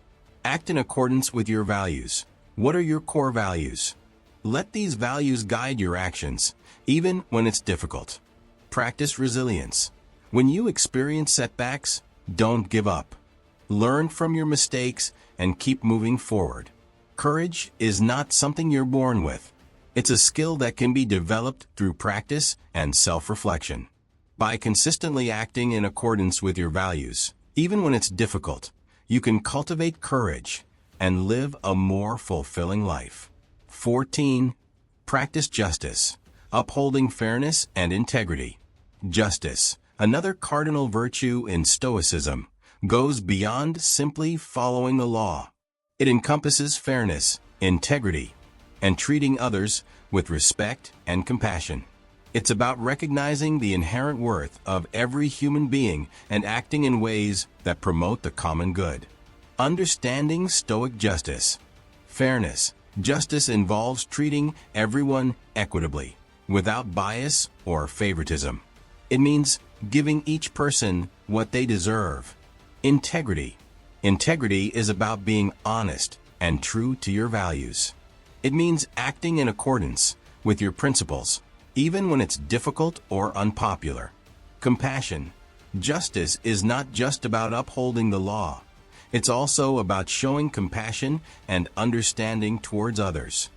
Act in accordance with your values. What are your core values? Let these values guide your actions, even when it's difficult. Practice resilience. When you experience setbacks, don't give up. Learn from your mistakes and keep moving forward. Courage is not something you're born with. It's a skill that can be developed through practice and self-reflection. By consistently acting in accordance with your values, even when it's difficult, you can cultivate courage and live a more fulfilling life. 14. Practice justice. Upholding fairness and integrity. Justice, another cardinal virtue in Stoicism, goes beyond simply following the law. It encompasses fairness, integrity, and treating others with respect and compassion. It's about recognizing the inherent worth of every human being and acting in ways that promote the common good. Understanding Stoic justice. Fairness. Justice involves treating everyone equitably, without bias or favoritism. It means giving each person what they deserve. Integrity. Integrity is about being honest and true to your values. It means acting in accordance with your principles, even when it's difficult or unpopular. Compassion. Justice is not just about upholding the law. It's also about showing compassion and understanding towards others.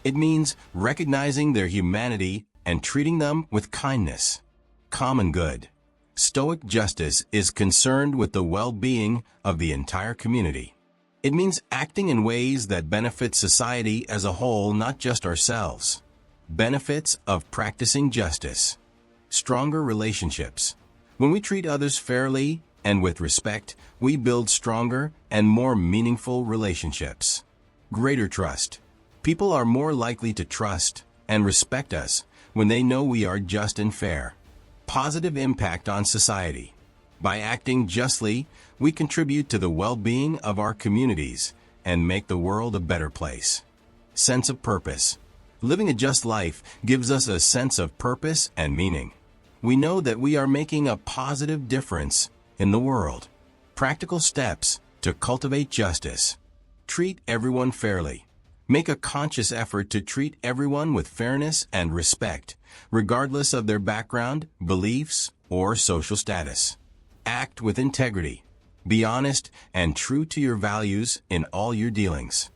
It means recognizing their humanity and treating them with kindness. Common good. Stoic justice is concerned with the well-being of the entire community. It means acting in ways that benefit society as a whole, not just ourselves. Benefits of practicing justice. Stronger relationships. When we treat others fairly and with respect, we build stronger and more meaningful relationships. Greater trust. People are more likely to trust and respect us when they know we are just and fair. Positive impact on society. By acting justly, we contribute to the well-being of our communities and make the world a better place. Sense of purpose. Living a just life gives us a sense of purpose and meaning. We know that we are making a positive difference in the world. Practical steps to cultivate justice. Treat everyone fairly. Make a conscious effort to treat everyone with fairness and respect, regardless of their background, beliefs, or social status. Act with integrity. Be honest and true to your values in all your dealings.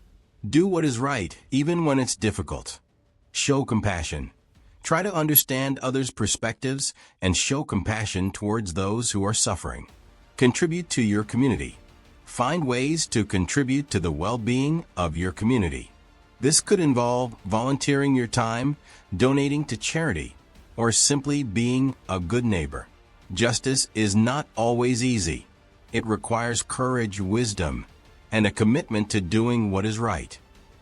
Do what is right, even when it's difficult. Show compassion. Try to understand others' perspectives and show compassion towards those who are suffering. Contribute to your community. Find ways to contribute to the well-being of your community. This could involve volunteering your time, donating to charity, or simply being a good neighbor. Justice is not always easy. It requires courage, wisdom, and a commitment to doing what is right.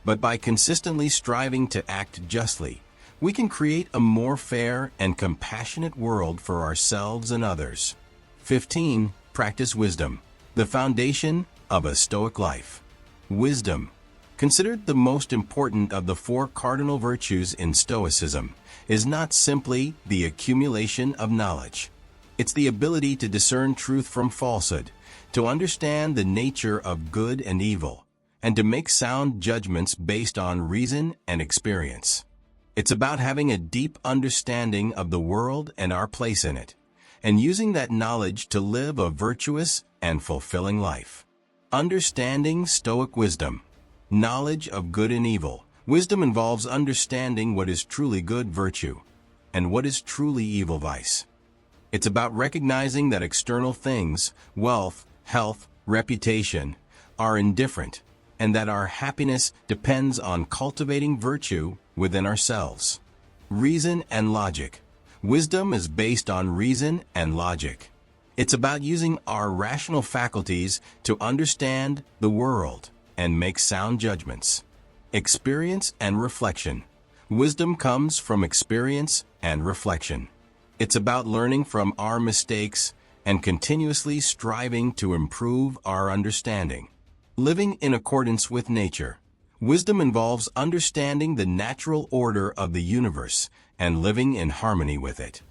But by consistently striving to act justly, we can create a more fair and compassionate world for ourselves and others. 15. Practice wisdom, the foundation of a Stoic life. Wisdom, considered the most important of the 4 cardinal virtues in Stoicism, is not simply the accumulation of knowledge. It's the ability to discern truth from falsehood, to understand the nature of good and evil, and to make sound judgments based on reason and experience. It's about having a deep understanding of the world and our place in it, and using that knowledge to live a virtuous and fulfilling life. Understanding Stoic wisdom. Knowledge of good and evil. Wisdom involves understanding what is truly good virtue and what is truly evil vice. It's about recognizing that external things, wealth, health, reputation, are indifferent, and that our happiness depends on cultivating virtue within ourselves. Reason and logic. Wisdom is based on reason and logic. It's about using our rational faculties to understand the world and make sound judgments. Experience and reflection. Wisdom comes from experience and reflection. It's about learning from our mistakes and continuously striving to improve our understanding. Living in accordance with nature. Wisdom involves understanding the natural order of the universe and living in harmony with it.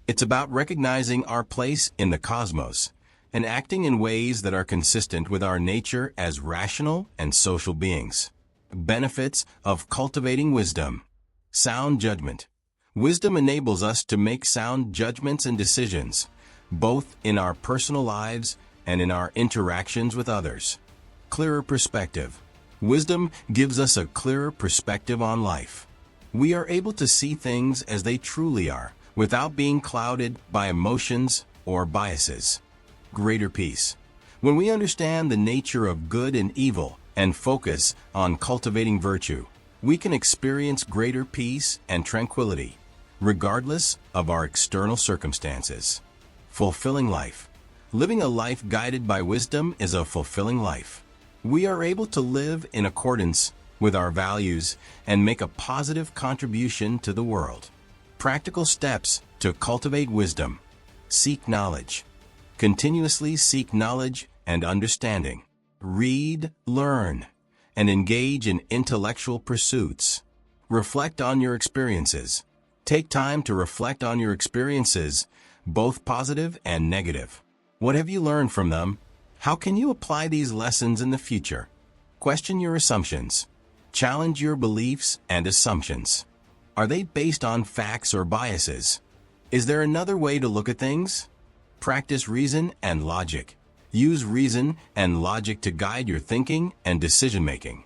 It's about recognizing our place in the cosmos and acting in ways that are consistent with our nature as rational and social beings. Benefits of cultivating wisdom. Sound judgment. Wisdom enables us to make sound judgments and decisions, both in our personal lives and in our interactions with others. Clearer perspective. Wisdom gives us a clearer perspective on life. We are able to see things as they truly are, without being clouded by emotions or biases. Greater peace. When we understand the nature of good and evil and focus on cultivating virtue, we can experience greater peace and tranquility, regardless of our external circumstances. Fulfilling life. Living a life guided by wisdom is a fulfilling life. We are able to live in accordance with our values and make a positive contribution to the world. Practical steps to cultivate wisdom. Seek knowledge. Continuously seek knowledge and understanding. Read, learn, and engage in intellectual pursuits. Reflect on your experiences. Take time to reflect on your experiences, both positive and negative. What have you learned from them? How can you apply these lessons in the future? Question your assumptions. Challenge your beliefs and assumptions. Are they based on facts or biases? Is there another way to look at things? Practice reason and logic. Use reason and logic to guide your thinking and decision-making.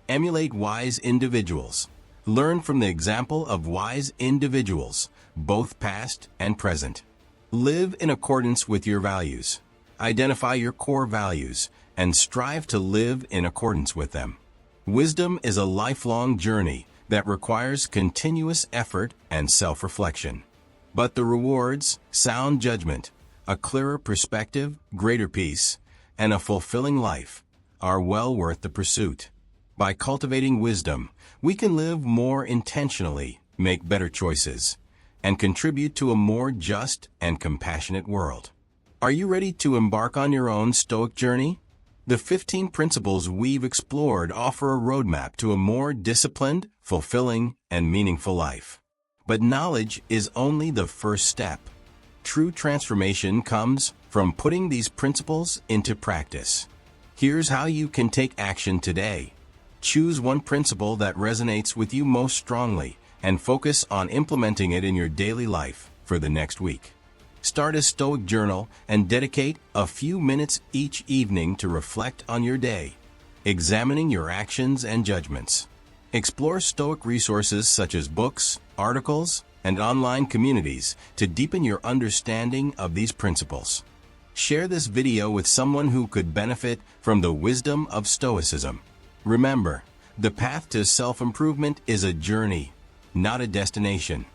Emulate wise individuals. Learn from the example of wise individuals, both past and present. Live in accordance with your values. Identify your core values and strive to live in accordance with them. Wisdom is a lifelong journey that requires continuous effort and self-reflection. But the rewards, sound judgment, a clearer perspective, greater peace, and a fulfilling life are well worth the pursuit. By cultivating wisdom, we can live more intentionally, make better choices, and contribute to a more just and compassionate world. Are you ready to embark on your own Stoic journey? The 15 principles we've explored offer a roadmap to a more disciplined, fulfilling, and meaningful life. But knowledge is only the first step. True transformation comes from putting these principles into practice. Here's how you can take action today. Choose one principle that resonates with you most strongly and focus on implementing it in your daily life for the next week. Start a Stoic journal and dedicate a few minutes each evening to reflect on your day, examining your actions and judgments. Explore Stoic resources such as books, articles, and online communities to deepen your understanding of these principles. Share this video with someone who could benefit from the wisdom of Stoicism. Remember, the path to self-improvement is a journey, not a destination.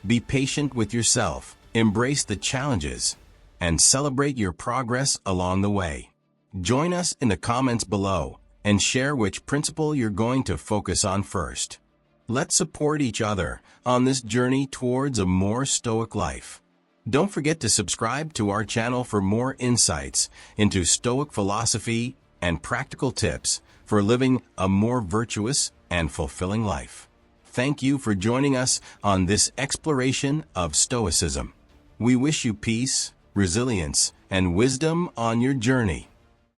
Be patient with yourself, embrace the challenges, and celebrate your progress along the way. Join us in the comments below and share which principle you're going to focus on first. Let's support each other on this journey towards a more Stoic life. Don't forget to subscribe to our channel for more insights into Stoic philosophy and practical tips for living a more virtuous and fulfilling life. Thank you for joining us on this exploration of Stoicism. We wish you peace, resilience, and wisdom on your journey.